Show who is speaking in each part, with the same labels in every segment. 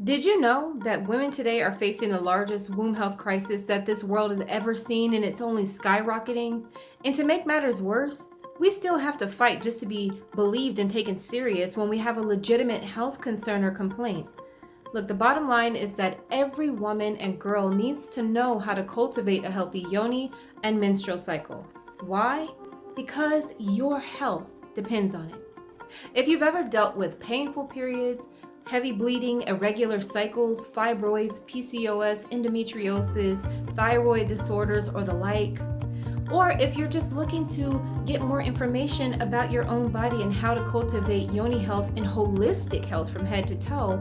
Speaker 1: Did you know that women today are facing the largest womb health crisis that this world has ever seen, and it's only skyrocketing? And to make matters worse, we still have to fight just to be believed and taken serious when we have a legitimate health concern or complaint. Look, the bottom line is that every woman and girl needs to know how to cultivate a healthy yoni and menstrual cycle. Why? Because your health depends on it. If you've ever dealt with painful periods, heavy bleeding, irregular cycles, fibroids, PCOS, endometriosis, thyroid disorders, or the like, or if you're just looking to get more information about your own body and how to cultivate yoni health and holistic health from head to toe,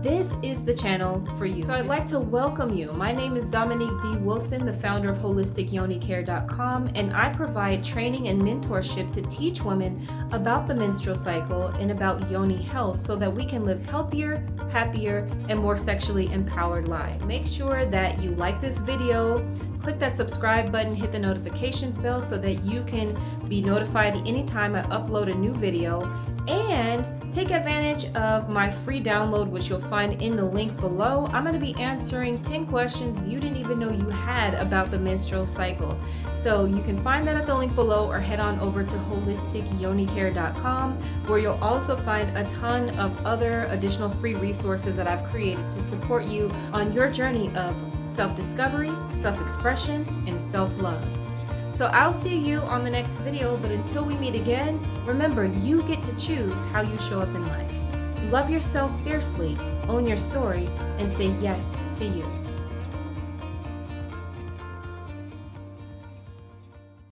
Speaker 1: this is the channel for you. So I'd like to welcome you. My name is Dominique D. Wilson, the founder of HolisticYoniCare.com, and I provide training and mentorship to teach women about the menstrual cycle and about yoni health so that we can live healthier, happier, and more sexually empowered lives. Make sure that you like this video, click that subscribe button, hit the notifications bell so that you can be notified anytime I upload a new video, and take advantage of my free download, which you'll find in the link below. I'm going to be answering 10 questions you didn't even know you had about the menstrual cycle. So you can find that at the link below, or head on over to HolisticYoniCare.com, where you'll also find a ton of other additional free resources that I've created to support you on your journey of self-discovery, self-expression, and self-love. So I'll see you on the next video, but until we meet again, remember, you get to choose how you show up in life. Love yourself fiercely, own your story, and say yes to you.